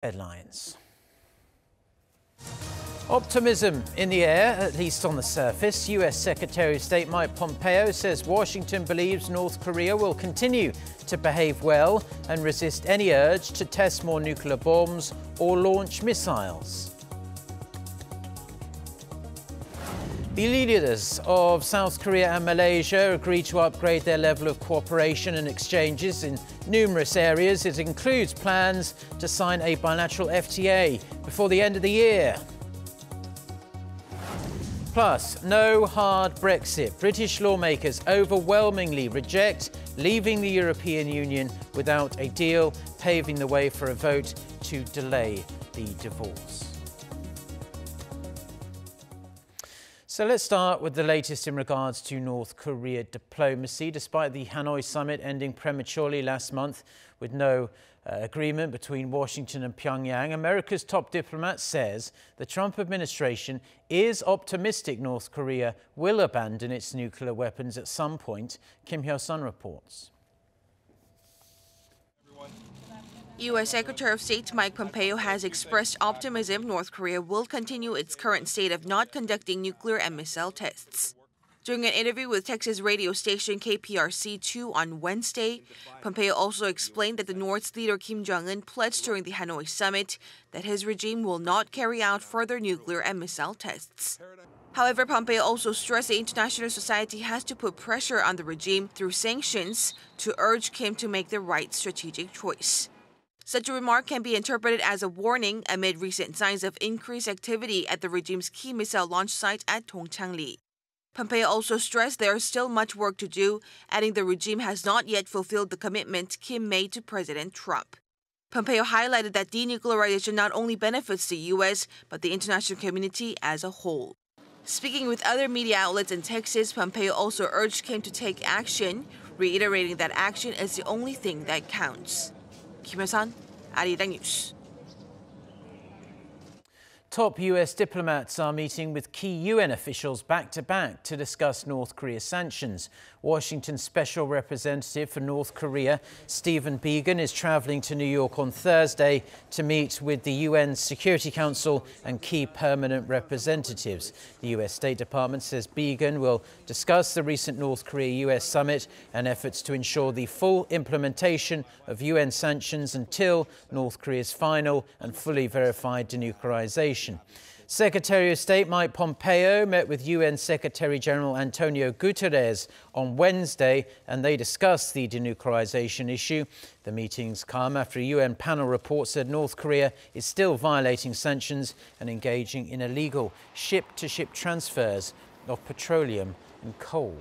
Headlines. Optimism in the air, at least on the surface. US Secretary of State Mike Pompeo says Washington believes North Korea will continue to behave well and resist any urge to test more nuclear bombs or launch missiles. The leaders of South Korea and Malaysia agreed to upgrade their level of cooperation and exchanges in numerous areas. It includes plans to sign a bilateral FTA before the end of the year. Plus, no hard Brexit. British lawmakers overwhelmingly reject leaving the European Union without a deal, paving the way for a vote to delay the divorce. So let's start with the latest in regards to North Korea diplomacy. Despite the Hanoi summit ending prematurely last month with no agreement between Washington and Pyongyang, America's top diplomat says the Trump administration is optimistic North Korea will abandon its nuclear weapons at some point. Kim Hyo-sun reports. U.S. Secretary of State Mike Pompeo has expressed optimism North Korea will continue its current state of not conducting nuclear and missile tests. During an interview with Texas radio station KPRC2 on Wednesday, Pompeo also explained that the North's leader Kim Jong-un pledged during the Hanoi summit that his regime will not carry out further nuclear and missile tests. However, Pompeo also stressed the international society has to put pressure on the regime through sanctions to urge Kim to make the right strategic choice. Such a remark can be interpreted as a warning amid recent signs of increased activity at the regime's key missile launch site at Dongchang-ri. Pompeo also stressed there is still much work to do, adding the regime has not yet fulfilled the commitment Kim made to President Trump. Pompeo highlighted that denuclearization not only benefits the U.S., but the international community as a whole. Speaking with other media outlets in Texas, Pompeo also urged Kim to take action, reiterating that action is the only thing that counts. Kim Hyo-sun, Arirang News. Top US diplomats are meeting with key UN officials back-to-back to discuss North Korea sanctions. Washington's Special Representative for North Korea, Stephen Biegun, is travelling to New York on Thursday to meet with the UN Security Council and key permanent representatives. The US State Department says Biegun will discuss the recent North Korea-US summit and efforts to ensure the full implementation of UN sanctions until North Korea's final and fully verified denuclearization. Secretary of State Mike Pompeo met with UN Secretary-General Antonio Guterres on Wednesday, and they discussed the denuclearization issue. The meetings come after a UN panel report said North Korea is still violating sanctions and engaging in illegal ship-to-ship transfers of petroleum and coal.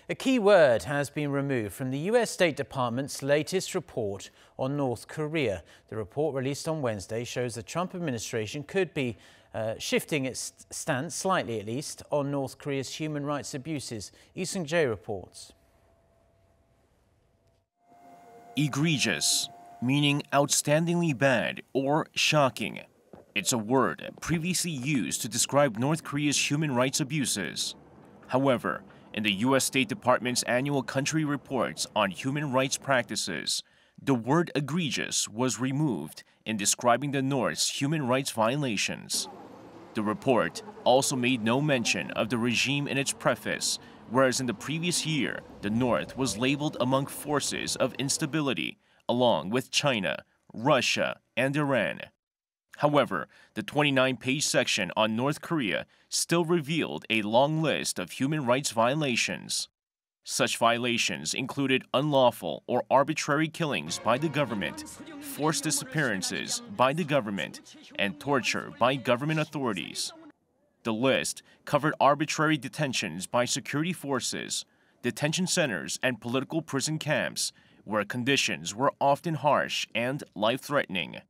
A key word has been removed from the US State Department's latest report on North Korea. The report released on Wednesday shows the Trump administration could be shifting its stance, slightly at least, on North Korea's human rights abuses. Lee Jae reports. Egregious, meaning outstandingly bad or shocking. It's a word previously used to describe North Korea's human rights abuses. However, in the U.S. State Department's annual country reports on human rights practices, the word egregious was removed in describing the North's human rights violations. The report also made no mention of the regime in its preface, whereas in the previous year, the North was labeled among forces of instability, along with China, Russia, and Iran. However, the 29-page section on North Korea still revealed a long list of human rights violations. Such violations included unlawful or arbitrary killings by the government, forced disappearances by the government, and torture by government authorities. The list covered arbitrary detentions by security forces, detention centers, and political prison camps, where conditions were often harsh and life-threatening.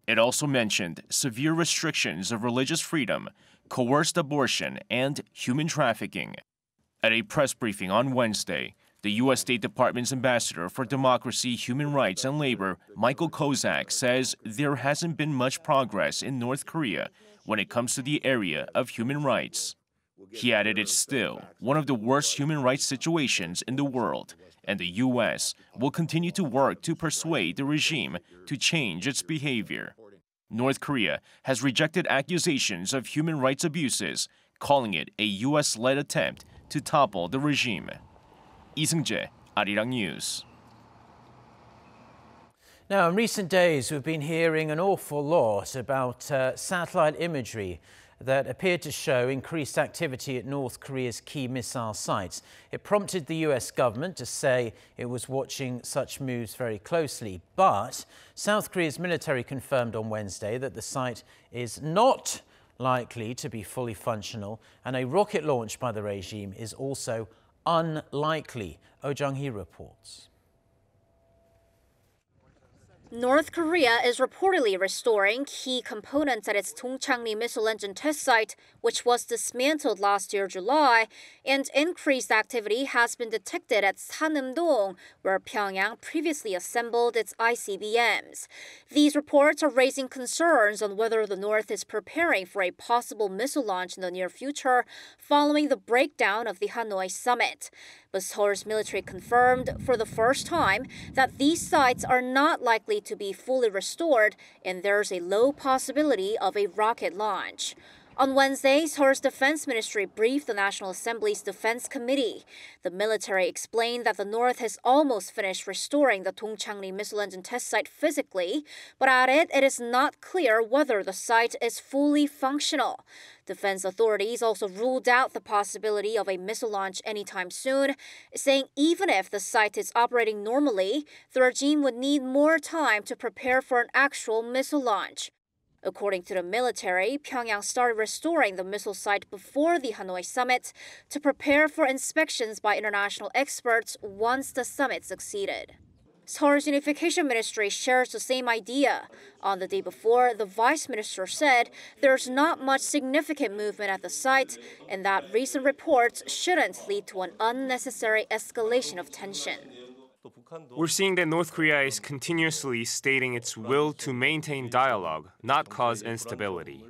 It also mentioned severe restrictions of religious freedom, coerced abortion, and human trafficking. At a press briefing on Wednesday, the U.S. State Department's Ambassador for Democracy, Human Rights, and Labor, Michael Kozak, says there hasn't been much progress in North Korea when it comes to the area of human rights. He added it's still one of the worst human rights situations in the world and the U.S. will continue to work to persuade the regime to change its behavior. North Korea has rejected accusations of human rights abuses, calling it a U.S.-led attempt to topple the regime. Lee Seung-jae, Arirang News. Now, in recent days, we've been hearing an awful lot about satellite imagery that appeared to show increased activity at North Korea's key missile sites. It prompted the US government to say it was watching such moves very closely. But South Korea's military confirmed on Wednesday that the site is not likely to be fully functional, and a rocket launch by the regime is also unlikely. Oh Jung-hee reports. North Korea is reportedly restoring key components at its Dongchang-ri missile engine test site, which was dismantled last year July, and increased activity has been detected at Sanam-dong, where Pyongyang previously assembled its ICBMs. These reports are raising concerns on whether the North is preparing for a possible missile launch in the near future, following the breakdown of the Hanoi summit. But Seoul's military confirmed for the first time that these sites are not likely to be fully restored, and there's a low possibility of a rocket launch. On Wednesday, Seoul's Defense Ministry briefed the National Assembly's Defense Committee. The military explained that the North has almost finished restoring the Dongchang-ri missile engine test site physically, but added it is not clear whether the site is fully functional. Defense authorities also ruled out the possibility of a missile launch anytime soon, saying even if the site is operating normally, the regime would need more time to prepare for an actual missile launch. According to the military, Pyongyang started restoring the missile site before the Hanoi summit to prepare for inspections by international experts once the summit succeeded. Seoul's Unification Ministry shares the same idea. On the day before, the vice minister said there's not much significant movement at the site and that recent reports shouldn't lead to an unnecessary escalation of tension. We're seeing that North Korea is continuously stating its will to maintain dialogue, not cause instability.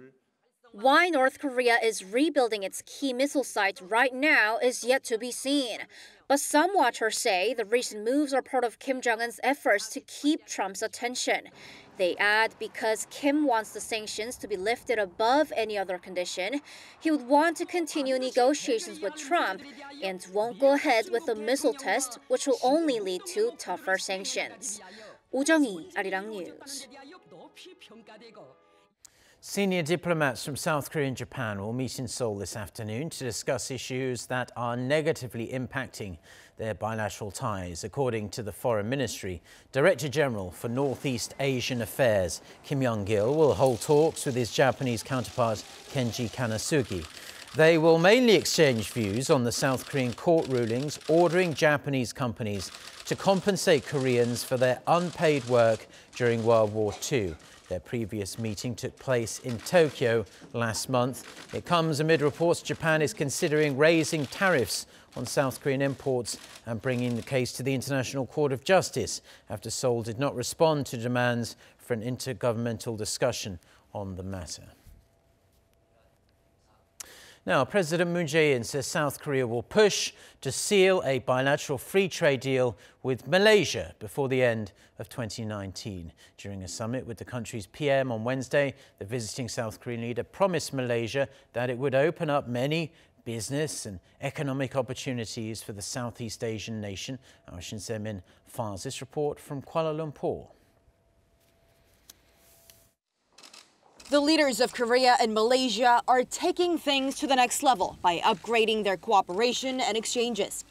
Why North Korea is rebuilding its key missile site right now is yet to be seen. But some watchers say the recent moves are part of Kim Jong-un's efforts to keep Trump's attention. They add because Kim wants the sanctions to be lifted above any other condition, he would want to continue negotiations with Trump and won't go ahead with the missile test, which will only lead to tougher sanctions. Oh Jung-hee, Arirang News. Senior diplomats from South Korea and Japan will meet in Seoul this afternoon to discuss issues that are negatively impacting their bilateral ties. According to the Foreign Ministry, Director General for Northeast Asian Affairs Kim Young-gil will hold talks with his Japanese counterpart Kenji Kanasugi. They will mainly exchange views on the South Korean court rulings ordering Japanese companies to compensate Koreans for their unpaid work during World War II. Their previous meeting took place in Tokyo last month. It comes amid reports Japan is considering raising tariffs on South Korean imports and bringing the case to the International Court of Justice after Seoul did not respond to demands for an intergovernmental discussion on the matter. Now, President Moon Jae-in says South Korea will push to seal a bilateral free trade deal with Malaysia before the end of 2019. During a summit with the country's PM on Wednesday, the visiting South Korean leader promised Malaysia that it would open up many business and economic opportunities for the Southeast Asian nation. Our Shin Se-min files this report from Kuala Lumpur. The leaders of Korea and Malaysia are taking things to the next level by upgrading their cooperation and exchanges.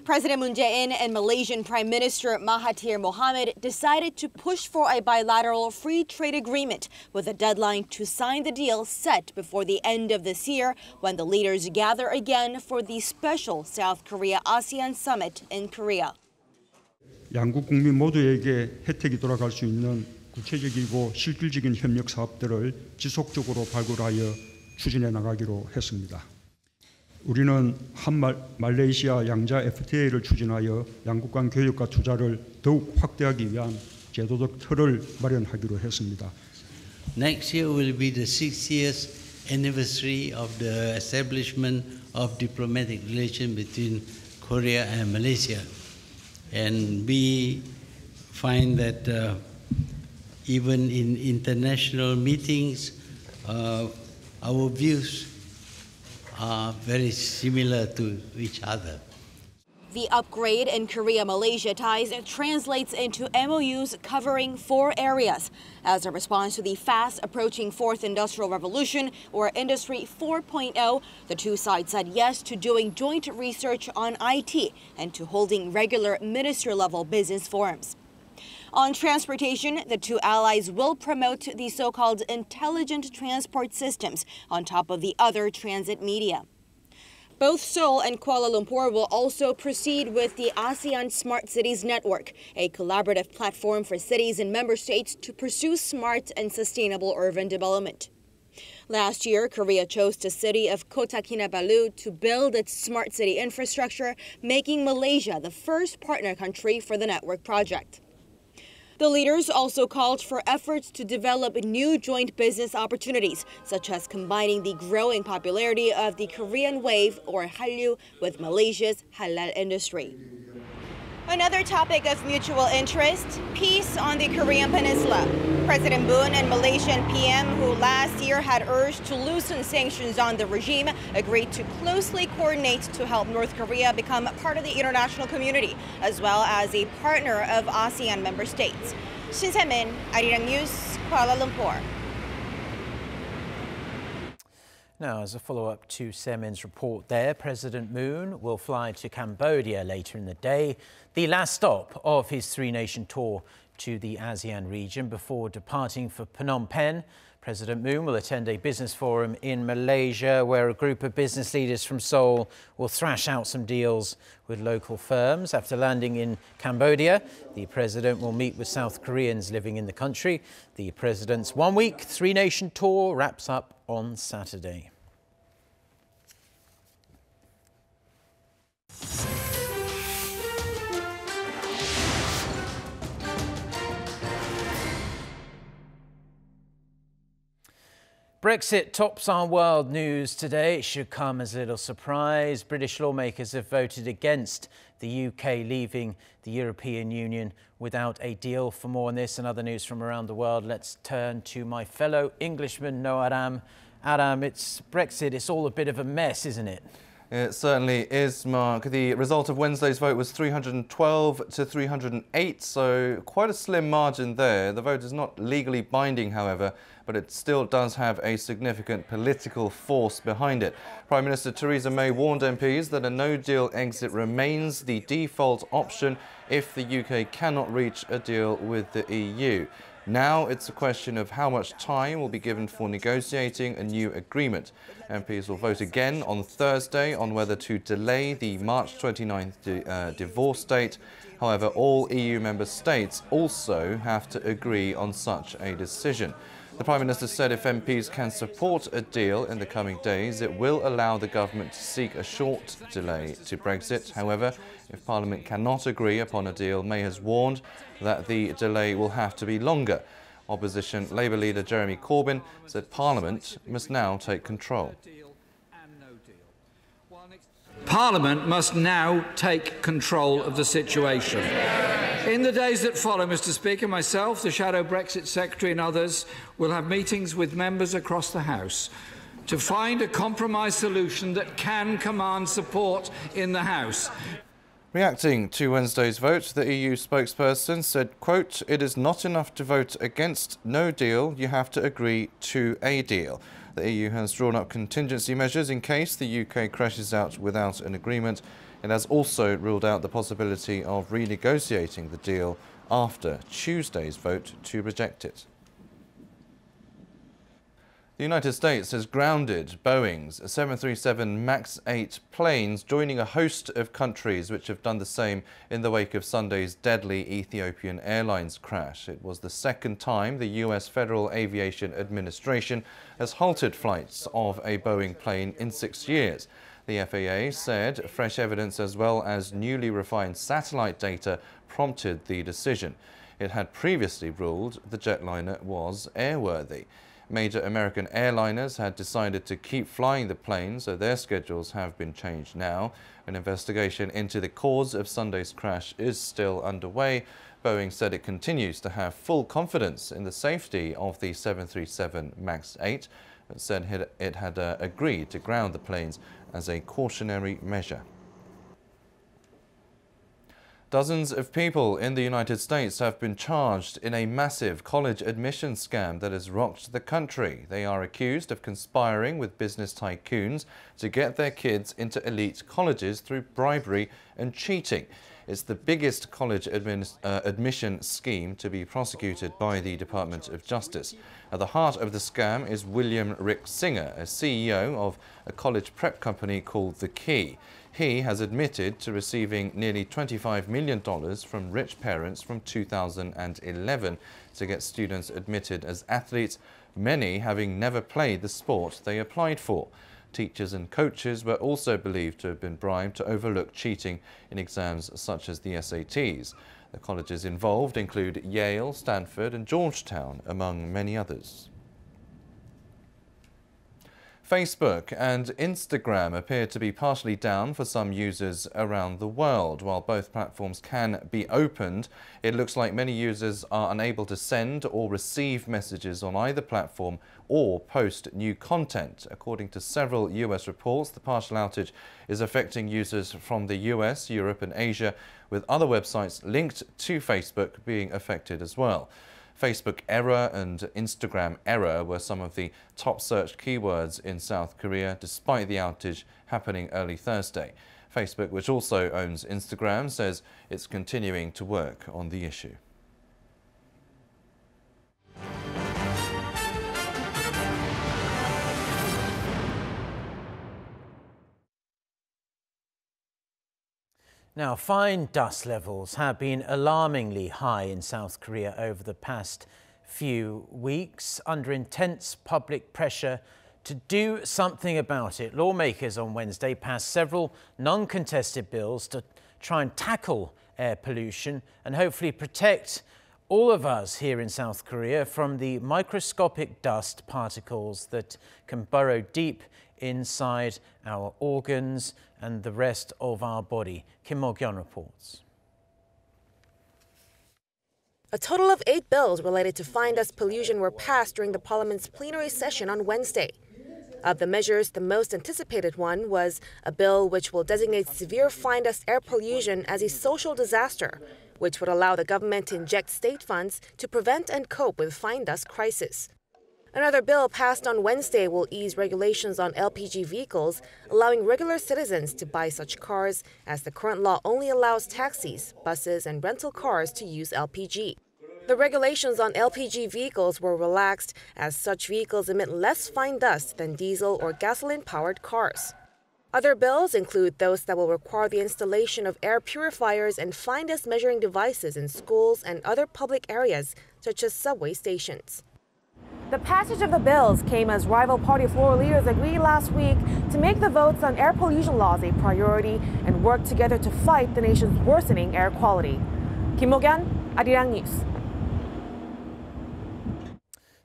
President Moon Jae-in and Malaysian Prime Minister Mahathir Mohamad decided to push for a bilateral free trade agreement with a deadline to sign the deal set before the end of this year when the leaders gather again for the special South Korea-ASEAN summit in Korea. 양국 국민 모두에게 혜택이 돌아갈 수 있는 구체적이고 실질적인 협력 사업들을 지속적으로 발굴하여 추진해 나가기로 했습니다. 우리는 한말레이시아 양자 FTA를 추진하여 양국 간 교역과 투자를 더욱 확대하기 위한 제도적 틀을 마련하기로 했습니다. Next year will be the 60th anniversary of the establishment of diplomatic relations between Korea and Malaysia. and we find that even in international meetings, our views are very similar to each other. The upgrade in Korea-Malaysia ties translates into MOUs covering 4 areas. As a response to the fast-approaching Fourth Industrial Revolution, or Industry 4.0, the two sides said yes to doing joint research on IT and to holding regular minister-level business forums. On transportation, the two allies will promote the so-called intelligent transport systems on top of the other transit media. Both Seoul and Kuala Lumpur will also proceed with the ASEAN Smart Cities Network, a collaborative platform for cities and member states to pursue smart and sustainable urban development. Last year, Korea chose the city of Kota Kinabalu to build its smart city infrastructure, making Malaysia the first partner country for the network project. The leaders also called for efforts to develop new joint business opportunities, such as combining the growing popularity of the Korean wave, or Hallyu, with Malaysia's halal industry. Another topic of mutual interest, peace on the Korean peninsula. President Moon and Malaysian PM, who last year had urged to loosen sanctions on the regime, agreed to closely coordinate to help North Korea become part of the international community, as well as a partner of ASEAN member states. Shin Se-min, Arirang News, Kuala Lumpur. Now, as a follow-up to Se-min's report there, President Moon will fly to Cambodia later in the day, the last stop of his 3-nation tour to the ASEAN region before departing for Phnom Penh. President Moon will attend a business forum in Malaysia where a group of business leaders from Seoul will thrash out some deals with local firms. After landing in Cambodia, the president will meet with South Koreans living in the country. The president's 1-week 3-nation tour wraps up on Saturday. Brexit tops our world news today. It should come as a little surprise. British lawmakers have voted against the UK leaving the European Union without a deal. For more on this and other news from around the world, let's turn to my fellow Englishman, Noah Adam. Adam, it's Brexit. It's all a bit of a mess, isn't it? It certainly is, Mark. The result of Wednesday's vote was 312 to 308, so quite a slim margin there. The vote is not legally binding, however, but it still does have a significant political force behind it. Prime Minister Theresa May warned MPs that a no-deal exit remains the default option if the UK cannot reach a deal with the EU. Now it's a question of how much time will be given for negotiating a new agreement. MPs will vote again on Thursday on whether to delay the March 29th divorce date. However, all EU member states also have to agree on such a decision. The Prime Minister said if MPs can support a deal in the coming days, it will allow the government to seek a short delay to Brexit. However, if Parliament cannot agree upon a deal, May has warned that the delay will have to be longer. Opposition Labour leader Jeremy Corbyn said Parliament must now take control. Parliament must now take control of the situation. In the days that follow, Mr. Speaker, myself, the Shadow Brexit Secretary and others will have meetings with members across the House to find a compromise solution that can command support in the House. Reacting to Wednesday's vote, the EU spokesperson said, quote, "It is not enough to vote against no deal, you have to agree to a deal." The EU has drawn up contingency measures in case the UK crashes out without an agreement. It has also ruled out the possibility of renegotiating the deal after Tuesday's vote to reject it. The United States has grounded Boeing's 737 MAX 8 planes, joining a host of countries which have done the same in the wake of Sunday's deadly Ethiopian Airlines crash. It was the second time the US Federal Aviation Administration has halted flights of a Boeing plane in 6 years. The FAA said fresh evidence as well as newly refined satellite data prompted the decision. It had previously ruled the jetliner was airworthy. Major American airliners had decided to keep flying the plane, so their schedules have been changed now. An investigation into the cause of Sunday's crash is still underway. Boeing said it continues to have full confidence in the safety of the 737 MAX 8, but said it had agreed to ground the planes as a cautionary measure. Dozens of people in the United States have been charged in a massive college admission scam that has rocked the country. They are accused of conspiring with business tycoons to get their kids into elite colleges through bribery and cheating. It's the biggest college admission scheme to be prosecuted by the Department of Justice. At the heart of the scam is William Rick Singer, a CEO of a college prep company called The Key. He has admitted to receiving nearly $25 million from rich parents from 2011 to get students admitted as athletes, many having never played the sport they applied for. Teachers and coaches were also believed to have been bribed to overlook cheating in exams such as the SATs. The colleges involved include Yale, Stanford and Georgetown, among many others. Facebook and Instagram appear to be partially down for some users around the world. While both platforms can be opened, it looks like many users are unable to send or receive messages on either platform or post new content. According to several US reports, the partial outage is affecting users from the US, Europe and Asia, with other websites linked to Facebook being affected as well. Facebook error and Instagram error were some of the top searched keywords in South Korea, despite the outage happening early Thursday. Facebook, which also owns Instagram, says it's continuing to work on the issue. Now, fine dust levels have been alarmingly high in South Korea over the past few weeks. Under intense public pressure to do something about it, lawmakers on Wednesday passed several non-contested bills to try and tackle air pollution and hopefully protect all of us here in South Korea from the microscopic dust particles that can burrow deep inside our organs and the rest of our body. Kim Mo-kyun reports. A total of 8 bills related to fine dust pollution were passed during the Parliament's plenary session on Wednesday. Of the measures, the most anticipated one was a bill which will designate severe fine dust air pollution as a social disaster, which would allow the government to inject state funds to prevent and cope with fine dust crisis. Another bill passed on Wednesday will ease regulations on LPG vehicles, allowing regular citizens to buy such cars, as the current law only allows taxis, buses, and rental cars to use LPG. The regulations on LPG vehicles were relaxed, as such vehicles emit less fine dust than diesel or gasoline-powered cars. Other bills include those that will require the installation of air purifiers and fine dust measuring devices in schools and other public areas, such as subway stations. The passage of the bills came as rival party floor leaders agreed last week to make the votes on air pollution laws a priority and work together to fight the nation's worsening air quality. Kim Mo-kyun, Arirang News.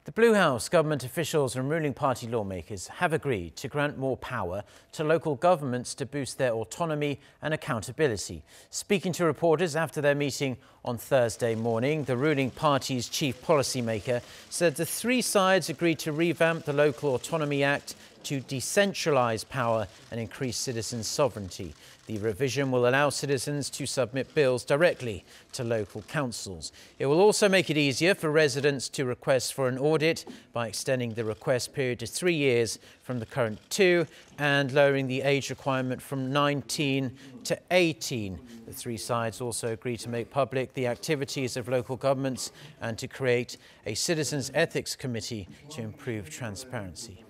The Blue House, government officials and ruling party lawmakers have agreed to grant more power to local governments to boost their autonomy and accountability. Speaking to reporters after their meeting on Thursday morning, the ruling party's chief policymaker said the three sides agreed to revamp the Local Autonomy Act to decentralise power and increase citizens' sovereignty. The revision will allow citizens to submit bills directly to local councils. It will also make it easier for residents to request for an audit by extending the request period to 3 years from the current 2 and lowering the age requirement from 19 to 18. The three sides also agreed to make public the activities of local governments and to create a citizens' ethics committee to improve transparency.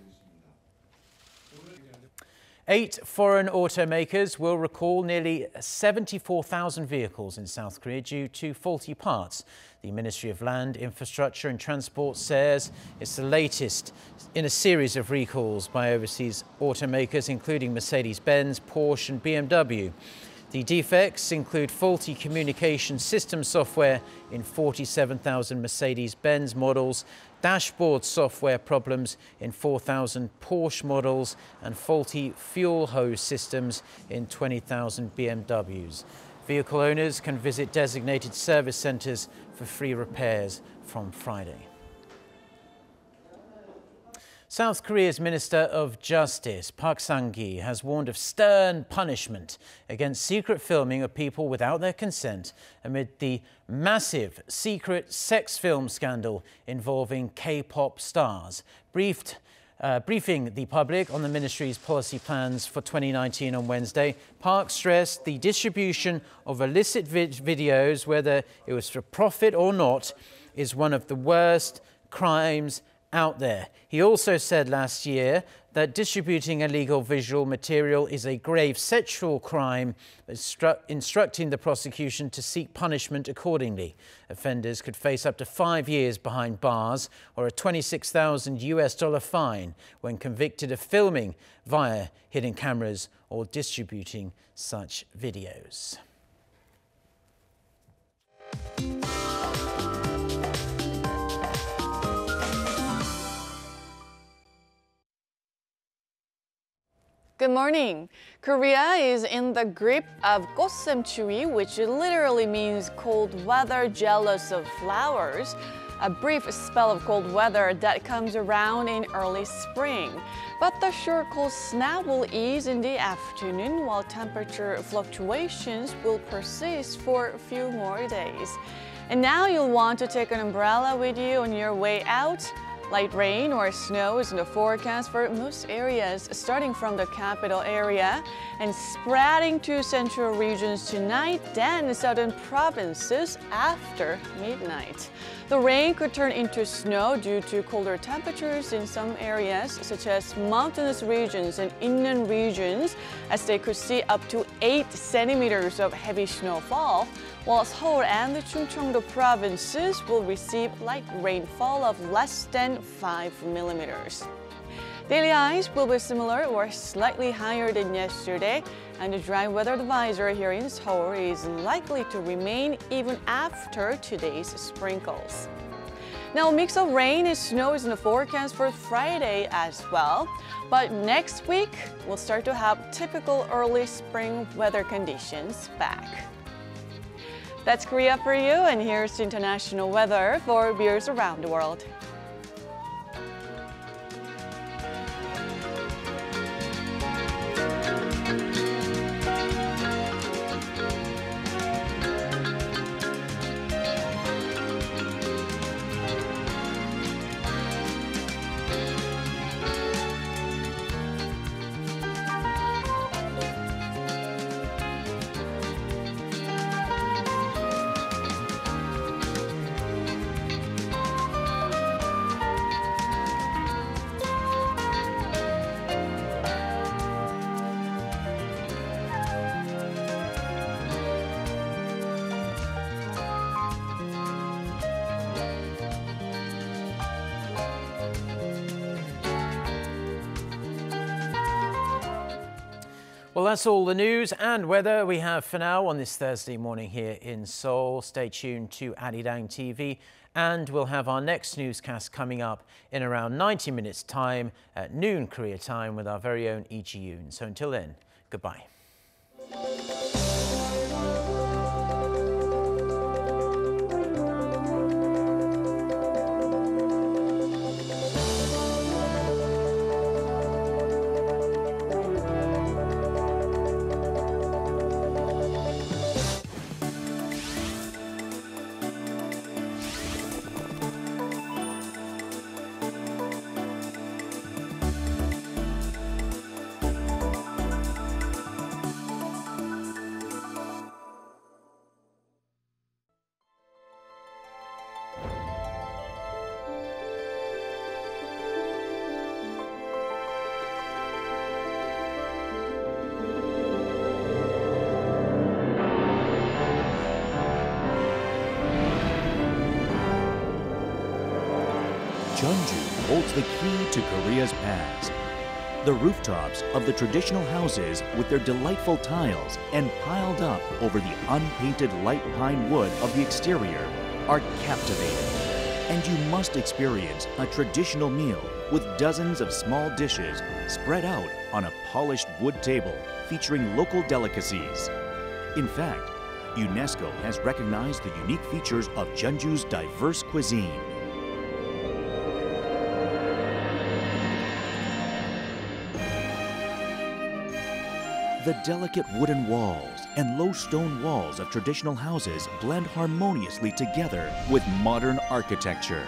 8 foreign automakers will recall nearly 74,000 vehicles in South Korea due to faulty parts. The Ministry of Land, Infrastructure and Transport says it's the latest in a series of recalls by overseas automakers, including Mercedes-Benz, Porsche and BMW. The defects include faulty communication system software in 47,000 Mercedes-Benz models, dashboard software problems in 4,000 Porsche models, and faulty fuel hose systems in 20,000 BMWs. Vehicle owners can visit designated service centres for free repairs from Friday. South Korea's Minister of Justice, Park Sang-gi, has warned of stern punishment against secret filming of people without their consent amid the massive secret sex film scandal involving K-pop stars. Briefing the public on the ministry's policy plans for 2019 on Wednesday, Park stressed the distribution of illicit videos, whether it was for profit or not, is one of the worst crimes out there. He also said last year that distributing illegal visual material is a grave sexual crime, instructing the prosecution to seek punishment accordingly. Offenders could face up to 5 years behind bars or a $26,000 fine when convicted of filming via hidden cameras or distributing such videos. Good morning. Korea is in the grip of 꽃샘추위, which literally means cold weather jealous of flowers, a brief spell of cold weather that comes around in early spring. But the short cold snap will ease in the afternoon, while temperature fluctuations will persist for a few more days. And now you'll want to take an umbrella with you on your way out. Light rain or snow is in the forecast for most areas, starting from the capital area and spreading to central regions tonight, then the southern provinces after midnight. The rain could turn into snow due to colder temperatures in some areas, such as mountainous regions and inland regions, as they could see up to 8 centimeters of heavy snowfall, while Seoul and the Chungcheong-do provinces will receive light rainfall of less than 5 millimeters. Daily highs will be similar or slightly higher than yesterday, and the dry weather advisor here in Seoul is likely to remain even after today's sprinkles. Now, a mix of rain and snow is in the forecast for Friday as well, but next week we'll start to have typical early spring weather conditions back. That's Korea for you, and here's the international weather for viewers around the world. Well, that's all the news and weather we have for now on this Thursday morning here in Seoul. Stay tuned to Arirang TV, and we'll have our next newscast coming up in around 90 minutes' time at noon Korea time with our very own Lee Ji-yoon. So until then, goodbye. Jeonju holds the key to Korea's past. The rooftops of the traditional houses with their delightful tiles and piled up over the unpainted light pine wood of the exterior are captivating. And you must experience a traditional meal with dozens of small dishes spread out on a polished wood table featuring local delicacies. In fact, UNESCO has recognized the unique features of Jeonju's diverse cuisine. The delicate wooden walls and low stone walls of traditional houses blend harmoniously together with modern architecture.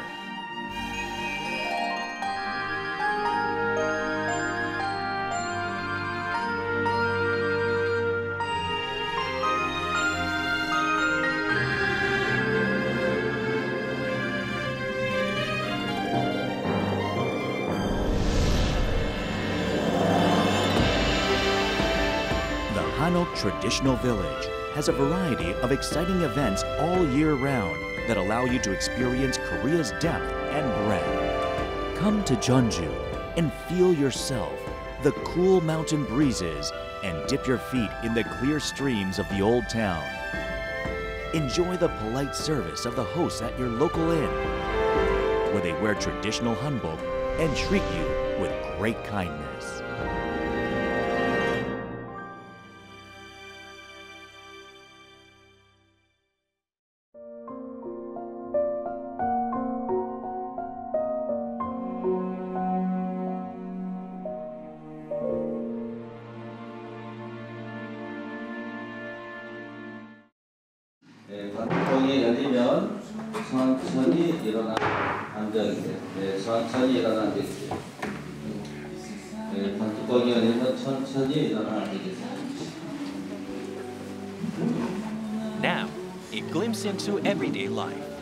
Traditional Village has a variety of exciting events all year round that allow you to experience Korea's depth and breadth. Come to Jeonju and feel yourself the cool mountain breezes and dip your feet in the clear streams of the old town. Enjoy the polite service of the hosts at your local inn, where they wear traditional hanbok and treat you with great kindness. 관통이 열리면 천천히 일어나 앉아주세요. 네, 천천히 일어나 앉으세요. 네, 관통이 열리면 천천히 일어나 앉으세요. Now, a glimpse into everyday life.